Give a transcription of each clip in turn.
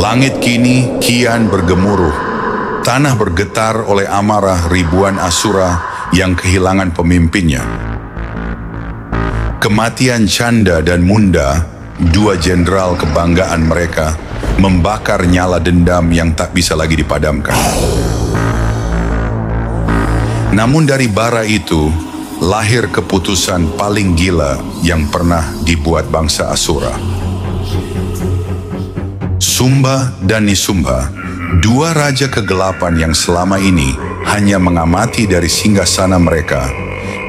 Langit kini kian bergemuruh, tanah bergetar oleh amarah ribuan Asura yang kehilangan pemimpinnya. Kematian Chanda dan Munda, dua jenderal kebanggaan mereka, membakar nyala dendam yang tak bisa lagi dipadamkan. Namun dari bara itu, lahir keputusan paling gila yang pernah dibuat bangsa Asura. Sumba dan Nisumba, dua raja kegelapan yang selama ini hanya mengamati dari singgasana mereka,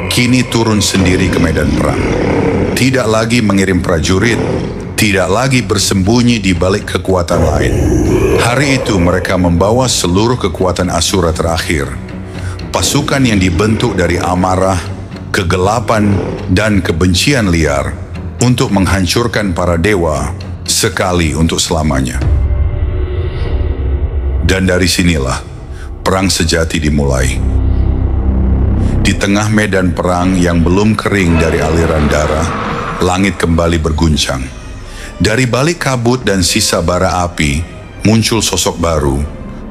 kini turun sendiri ke medan perang. Tidak lagi mengirim prajurit, tidak lagi bersembunyi di balik kekuatan lain. Hari itu mereka membawa seluruh kekuatan Asura terakhir. Pasukan yang dibentuk dari amarah, kegelapan, dan kebencian liar untuk menghancurkan para dewa sekali untuk selamanya. Dan dari sinilah perang sejati dimulai. Di tengah medan perang yang belum kering dari aliran darah, langit kembali berguncang. Dari balik kabut dan sisa bara api, muncul sosok baru.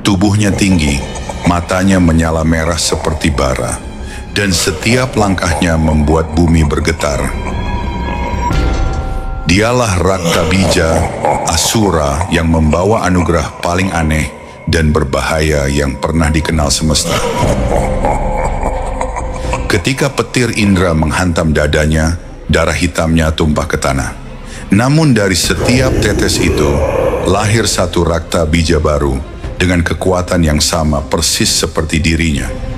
Tubuhnya tinggi, matanya menyala merah seperti bara, dan setiap langkahnya membuat bumi bergetar. Dialah Raktabija, Asura yang membawa anugerah paling aneh dan berbahaya yang pernah dikenal semesta. Ketika petir Indra menghantam dadanya, darah hitamnya tumpah ke tanah. Namun dari setiap tetes itu, lahir satu Raktabija baru dengan kekuatan yang sama persis seperti dirinya.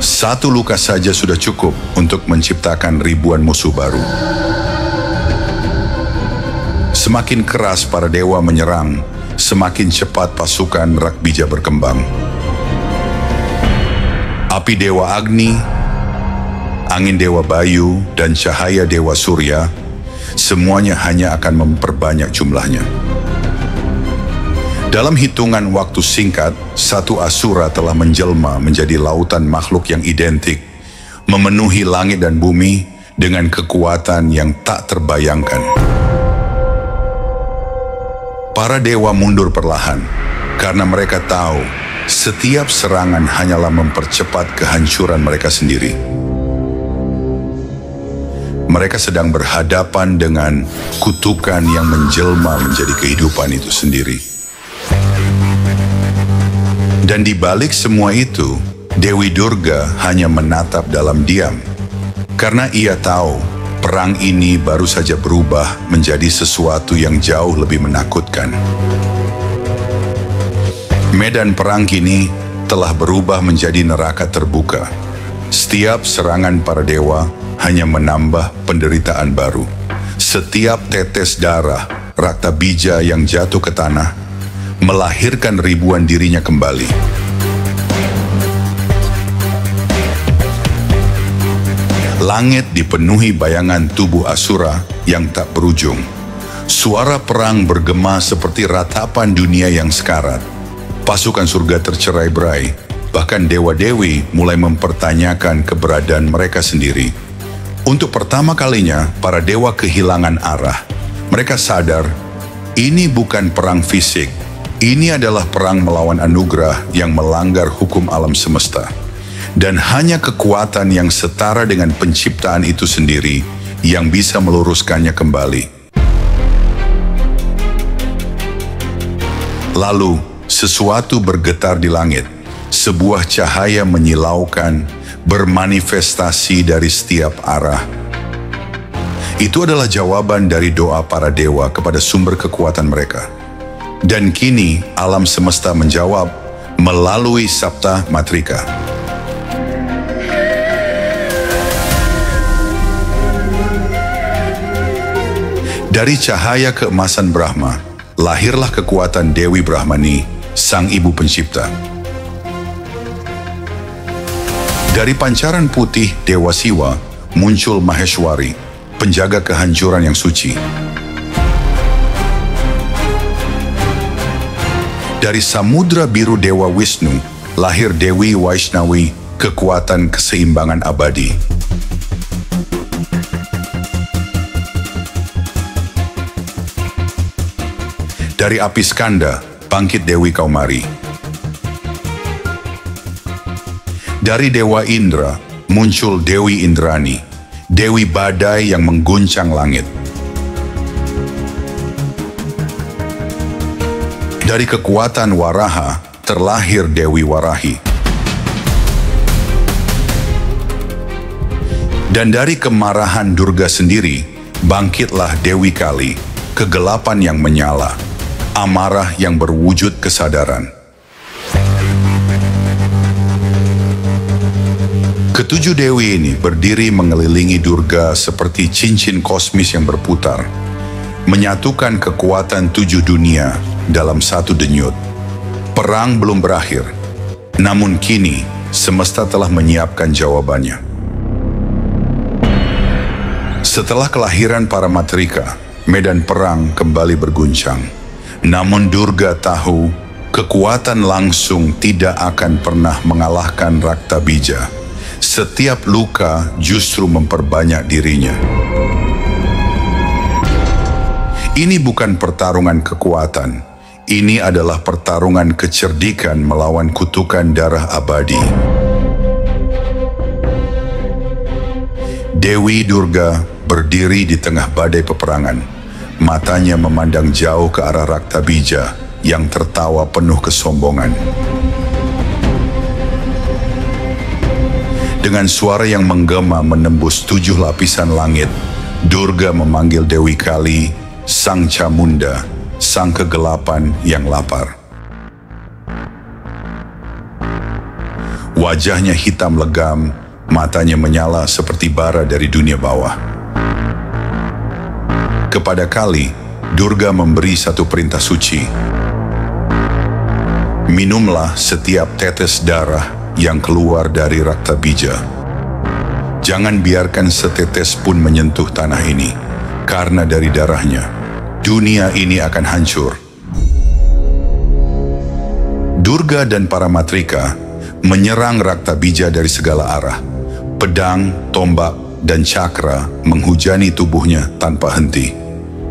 Satu luka saja sudah cukup untuk menciptakan ribuan musuh baru. Semakin keras para dewa menyerang, semakin cepat pasukan Rakbija berkembang. Api dewa Agni, angin dewa Bayu, dan cahaya dewa Surya, semuanya hanya akan memperbanyak jumlahnya. Dalam hitungan waktu singkat, satu Asura telah menjelma menjadi lautan makhluk yang identik, memenuhi langit dan bumi dengan kekuatan yang tak terbayangkan. Para dewa mundur perlahan, karena mereka tahu setiap serangan hanyalah mempercepat kehancuran mereka sendiri. Mereka sedang berhadapan dengan kutukan yang menjelma menjadi kehidupan itu sendiri. Dan di balik semua itu, Dewi Durga hanya menatap dalam diam. Karena ia tahu, perang ini baru saja berubah menjadi sesuatu yang jauh lebih menakutkan. Medan perang kini telah berubah menjadi neraka terbuka. Setiap serangan para dewa hanya menambah penderitaan baru. Setiap tetes darah Raktabija yang jatuh ke tanah melahirkan ribuan dirinya kembali. Langit dipenuhi bayangan tubuh Asura yang tak berujung. Suara perang bergema seperti ratapan dunia yang sekarat. Pasukan surga tercerai-berai, bahkan dewa-dewi mulai mempertanyakan keberadaan mereka sendiri. Untuk pertama kalinya, para dewa kehilangan arah. Mereka sadar, ini bukan perang fisik. Ini adalah perang melawan anugerah yang melanggar hukum alam semesta. Dan hanya kekuatan yang setara dengan penciptaan itu sendiri yang bisa meluruskannya kembali. Lalu, sesuatu bergetar di langit. Sebuah cahaya menyilaukan, bermanifestasi dari setiap arah. Itu adalah jawaban dari doa para dewa kepada sumber kekuatan mereka. Dan kini alam semesta menjawab melalui Sabta Matrika. Dari cahaya keemasan Brahma, lahirlah kekuatan Dewi Brahmani, sang ibu pencipta. Dari pancaran putih Dewa Siwa, muncul Maheshwari, penjaga kehancuran yang suci. Dari samudra biru Dewa Wisnu, lahir Dewi Vaishnavi, kekuatan keseimbangan abadi. Dari api Skanda, bangkit Dewi Kaumari. Dari Dewa Indra, muncul Dewi Indrani, Dewi Badai yang mengguncang langit. Dari kekuatan Waraha, terlahir Dewi Warahi. Dan dari kemarahan Durga sendiri, bangkitlah Dewi Kali, kegelapan yang menyala, amarah yang berwujud kesadaran. Ketujuh dewi ini berdiri mengelilingi Durga seperti cincin kosmis yang berputar, menyatukan kekuatan tujuh dunia dalam satu denyut. Perang belum berakhir, namun kini semesta telah menyiapkan jawabannya. Setelah kelahiran para Matrika, medan perang kembali berguncang. Namun Durga tahu kekuatan langsung tidak akan pernah mengalahkan Raktabija. Setiap luka justru memperbanyak dirinya. Ini bukan pertarungan kekuatan. Ini adalah pertarungan kecerdikan melawan kutukan darah abadi. Dewi Durga berdiri di tengah badai peperangan. Matanya memandang jauh ke arah Raktabija yang tertawa penuh kesombongan. Dengan suara yang menggema menembus 7 lapisan langit, Durga memanggil Dewi Kali, Sang Chamunda, sang kegelapan yang lapar. Wajahnya hitam legam, matanya menyala seperti bara dari dunia bawah. Kepada Kali, Durga memberi satu perintah suci. Minumlah setiap tetes darah yang keluar dari Raktabija. Jangan biarkan setetes pun menyentuh tanah ini, karena dari darahnya, dunia ini akan hancur. Durga dan para Matrika menyerang Raktabija dari segala arah. Pedang, tombak, dan cakra menghujani tubuhnya tanpa henti.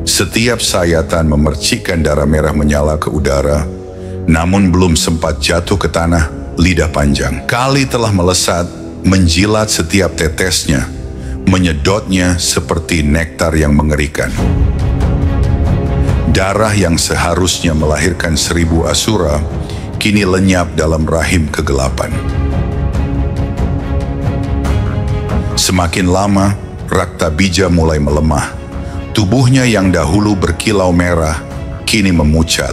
Setiap sayatan memercikkan darah merah menyala ke udara, namun belum sempat jatuh ke tanah, lidah panjang. Kali telah melesat, menjilat setiap tetesnya, menyedotnya seperti nektar yang mengerikan. Darah yang seharusnya melahirkan 1000 asura, kini lenyap dalam rahim kegelapan. Semakin lama, Raktabija mulai melemah. Tubuhnya yang dahulu berkilau merah, kini memucat.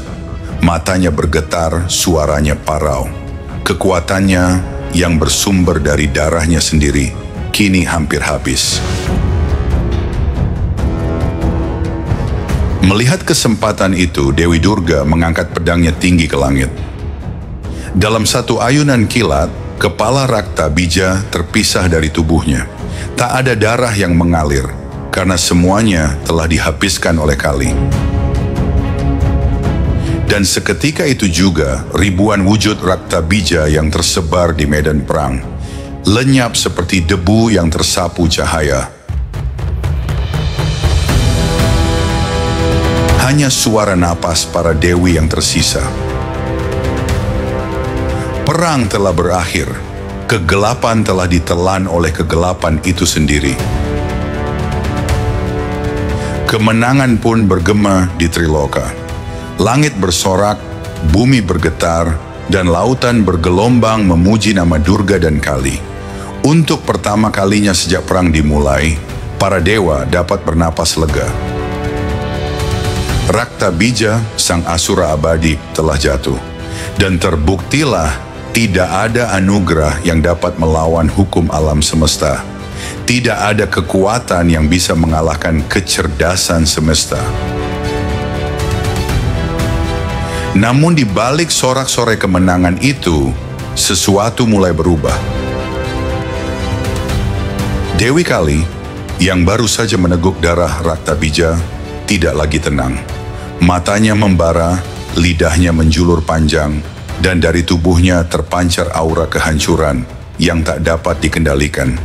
Matanya bergetar, suaranya parau. Kekuatannya yang bersumber dari darahnya sendiri, kini hampir habis. Melihat kesempatan itu, Dewi Durga mengangkat pedangnya tinggi ke langit. Dalam satu ayunan kilat, kepala Raktabija terpisah dari tubuhnya. Tak ada darah yang mengalir, karena semuanya telah dihabiskan oleh Kali. Dan seketika itu juga, ribuan wujud Raktabija yang tersebar di medan perang, lenyap seperti debu yang tersapu cahaya. Hanya suara napas para dewi yang tersisa. Perang telah berakhir, kegelapan telah ditelan oleh kegelapan itu sendiri. Kemenangan pun bergema di Triloka. Langit bersorak, bumi bergetar, dan lautan bergelombang memuji nama Durga dan Kali. Untuk pertama kalinya sejak perang dimulai, para dewa dapat bernapas lega. Raktabija, sang asura abadi, telah jatuh. Dan terbuktilah tidak ada anugerah yang dapat melawan hukum alam semesta. Tidak ada kekuatan yang bisa mengalahkan kecerdasan semesta. Namun di balik sorak-sorai kemenangan itu, sesuatu mulai berubah. Dewi Kali, yang baru saja meneguk darah Raktabija, tidak lagi tenang. Matanya membara, lidahnya menjulur panjang, dan dari tubuhnya terpancar aura kehancuran yang tak dapat dikendalikan.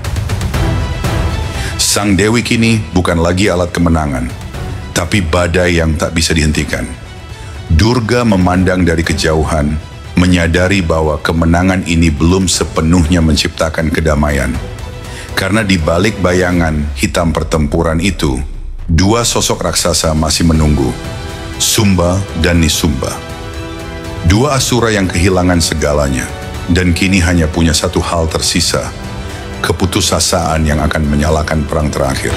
Sang Dewi kini bukan lagi alat kemenangan, tapi badai yang tak bisa dihentikan. Durga memandang dari kejauhan, menyadari bahwa kemenangan ini belum sepenuhnya menciptakan kedamaian. Karena di balik bayangan hitam pertempuran itu, dua sosok raksasa masih menunggu, Sumba dan Nisumba. Dua asura yang kehilangan segalanya, dan kini hanya punya satu hal tersisa, keputusasaan yang akan menyalakan perang terakhir.